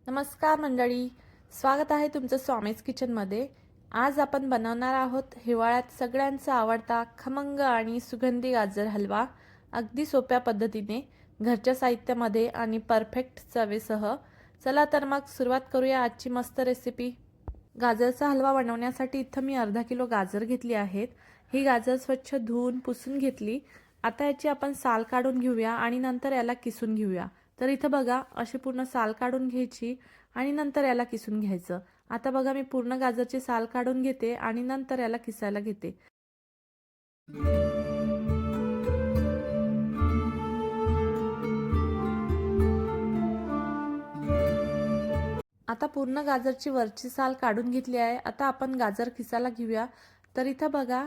नमस्कार मंडळी, स्वागत आहे तुमचं स्वामीज किचनमध्ये। आज आपण बनवणार आहोत हिवाळ्यात सगळ्यांचा आवडता खमंग आणि सुगंधी गाजर हलवा, अगदी सोप्या पद्धतीने घरच्या साहित्यामध्ये आणि परफेक्ट चवेसह। चला तर मग सुरुवात करूया आजची मस्त रेसिपी। गाजरचा हलवा बनवण्यासाठी इथं मी अर्धा किलो गाजर घेतली आहेत। ही गाजर स्वच्छ धुवून पुसून घेतली। आता याची आपण साल काढून घेऊया आणि नंतर याला किसून घेऊया। तर इथं बघा अशी पूर्ण साल काढून घ्यायची आणि नंतर याला किसून घ्यायचं। आता बघा मी पूर्ण गाजरची साल काढून घेते आणि नंतर याला किसायला घेते। आता पूर्ण गाजरची वरची साल काढून घेतली आहे। आता आपण गाजर किसायला घेऊया। तर इथं बघा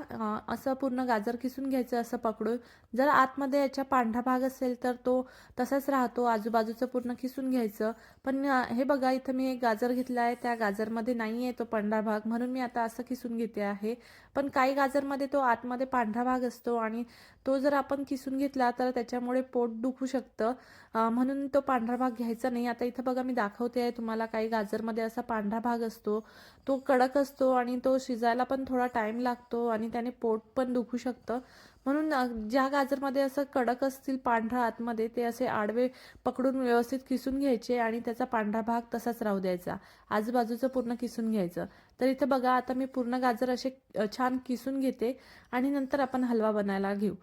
असं पूर्ण गाजर किसून घ्यायचं असं पकडून। जर आतमध्ये याचा पांढरा भाग असेल तर तो तसाच राहतो, आजूबाजूचं पूर्ण किसून घ्यायचं। पण हे बघा इथं मी एक गाजर घेतला आहे, त्या गाजरमध्ये नाही आहे तो पांढरा भाग, म्हणून मी आता असं किसून घेते आहे। पण काही गाजरमध्ये तो आतमध्ये पांढरा भाग असतो आणि तो जर आपण किसून घेतला तर त्याच्यामुळे पोट दुखू शकतं, म्हणून तो पांढरा भाग घ्यायचा नाही। आता इथं बघा मी दाखवते आहे तुम्हाला, काही गाजरमध्ये असा पांढरा भाग असतो, तो कडक असतो आणि तो शिजायला पण थोडा टाइम लागतो आणि त्याने पोट पण दुखू शकतं। म्हणून ज्या गाजरमध्ये असं कडक असतील पांढरा आतमध्ये, ते असे आडवे पकडून व्यवस्थित किसून घ्यायचे आणि त्याचा पांढरा भाग तसाच राहू द्यायचा, आजूबाजूचं पूर्ण किसून घ्यायचं। तर इथं बघा आता मी पूर्ण गाजर असे छान किसून घेते आणि नंतर आपण हलवा बनायला घेऊ।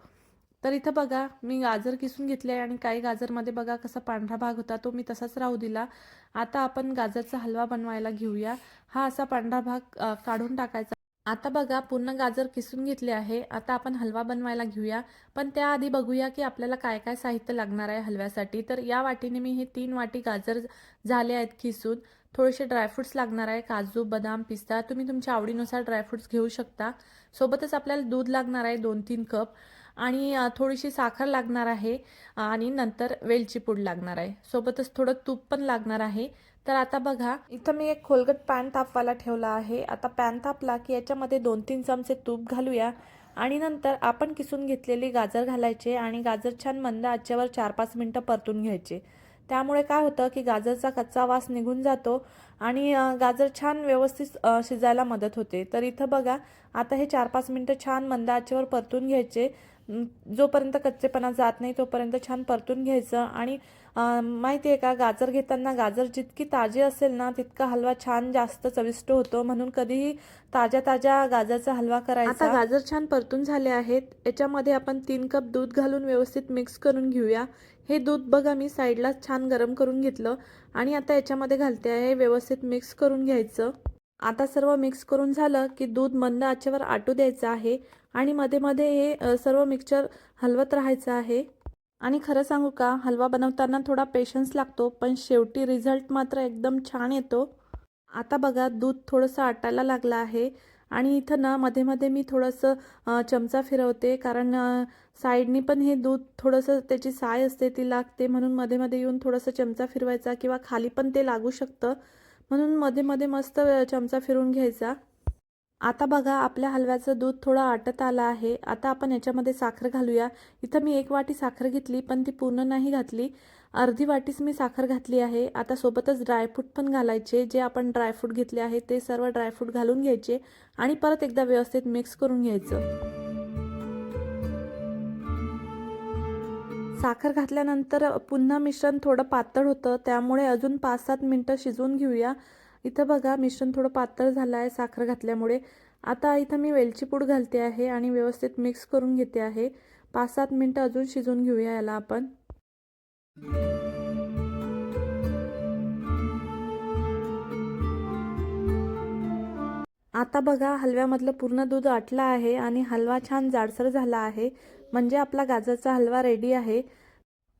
तर इथं बघा मी गाजर किसून घेतले आणि काही गाजरमध्ये बघा कसा पांढरा भाग होता, तो मी तसाच राहू दिला। आता आपण गाजरचा हलवा बनवायला घेऊया। हा असा पांढरा भाग काढून टाकायचा। आता बघा पूर्ण गाजर किसून घेतले आहे। आता आपण हलवा बनवायला घेऊया, पण त्याआधी बघूया की आपल्याला काय काय साहित्य लागणार आहे हलव्यासाठी। तर या वाटीने मी हे 3 वाटी गाजर झाले आहेत किसून। थोडेसे ड्रायफ्रुट्स लागणार आहे, काजू, बदाम, पिस्ता, तुम्ही तुमच्या आवडीनुसार ड्रायफ्रुट्स घेऊ शकता। सोबतच आपल्याला दूध लागणार आहे 2-3 कप आणि थोडीशी साखर लागणार आहे आणि नंतर वेलची पूड लागणार आहे, सोबतच थोडं तूप पण लागणार आहे। तर आता बघा इथं मी एक खोलगट पॅन तापवायला ठेवला आहे। आता पॅन तापला की याच्यामध्ये 2-3 चमचे तूप घालूया आणि नंतर आपण किसून घेतलेले गाजर घालायचे आणि गाजर छान मंद आचेवर 4-5 मिनिटं परतून घ्यायचे। त्यामुळे काय होतं की गाजरचा कच्चा वास निघून जातो आणि गाजर छान व्यवस्थित शिजायला मदत होते। तर इथं बघा आता हे 4-5 मिनिटं छान मंद आचेवर परतून घ्यायचे। जोपर्यंत कच्चेपणा जात नाही तोपर्यंत छान परतून घ्यायचं। आणि माहिती आहे का, गाजर घेताना गाजर जितकी ताजी असेल ना तितका हलवा छान जास्त चविष्ट होतो, म्हणून कधीही ताज्या ताज्या गाजरचा हलवा करायचा। आता गाजर छान परतून झाले आहेत। याच्यामध्ये आपण 3 कप दूध घालून व्यवस्थित मिक्स करून घेऊया। हे दूध बघा मी साईडला छान गरम करून घेतलं आणि आता याच्यामध्ये घालते आहे, व्यवस्थित मिक्स करून घ्यायचं। आता सर्व मिक्स करून झालं की दूध मंद आचेवर आटू द्यायचं आहे आणि मध्ये मध्ये हे सर्व मिक्सचर हलवत राहायचं आहे। आणि खरं सांगू का, हलवा बनवताना थोडा पेशन्स लागतो, पण शेवटी रिझल्ट मात्र एकदम छान येतो। आता बघा दूध थोडंसं आटायला लागलं आहे आणि इथं ना मध्ये मध्ये मी थोडंसं चमचा फिरवते, कारण साईडनी पण हे दूध थोडंसं त्याची साय असते ती लागते, म्हणून मध्ये मध्ये येऊन थोडंसं चमचा फिरवायचा, किंवा खाली पण ते लागू शकतं, म्हणून मध्ये मध्ये मस्त चमचा फिरवून घ्यायचा। आता बघा आपल्या हलव्याचं दूध थोडं आटत आलं आहे। आता आपण याच्यामध्ये साखर घालूया। इथं मी 1 वाटी साखर घेतली, पण ती पूर्ण नाही घातली, अर्धी वाटीच मी साखर घातली आहे। आता सोबतच ड्रायफ्रूट पण घालायचे, जे आपण ड्रायफ्रूट घेतले आहे ते सर्व ड्रायफ्रूट घालून घ्यायचे आणि परत एकदा व्यवस्थित मिक्स करून घ्यायचं। साखर घातल्यानंतर पुन्हा मिश्रण थोडं पातळ होतं, त्यामुळे अजून 5-7 मिनिटं शिजवून घेऊया। इथं बघा मिश्रण थोडं पातळ झालं आहे साखर घातल्यामुळे। आता इथं मी वेलची पूड घालते आहे आणि व्यवस्थित मिक्स करून घेते आहे। 5-7 मिनिटं अजून शिजवून घेऊया याला आपण। आता बघा हलव्यामधलं पूर्ण दूध आटलं आहे आणि हलवा छान जाडसर झाला आहे, म्हणजे आपला गाजरचा हलवा रेडी आहे।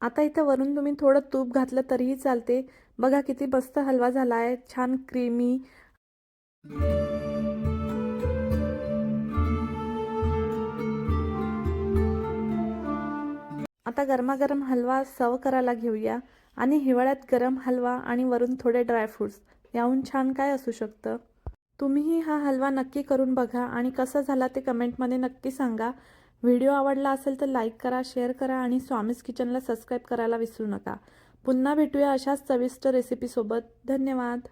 आता इथं वरून तुम्ही थोडं तूप घातलं तरीही चालते। बघा किती मस्त हलवा झाला आहे, छान क्रीमी। आता गरमागरम हलवा सर्व करायला घेऊया आणि हिवाळ्यात गरम हलवा आणि वरून थोडे ड्रायफ्रुट्स, याहून छान काय असू शकतं। तुम्हीही हा हलवा नक्की करून बघा आणि कसा झाला ते कमेंटमध्ये नक्की सांगा। व्हिडिओ आवडला असेल तर लाईक करा, शेअर करा आणि स्वामीज किचनला सबस्क्राईब करायला विसरू नका। पुन्हा भेटूया अशाच चविष्ट रेसिपीसोबत. धन्यवाद.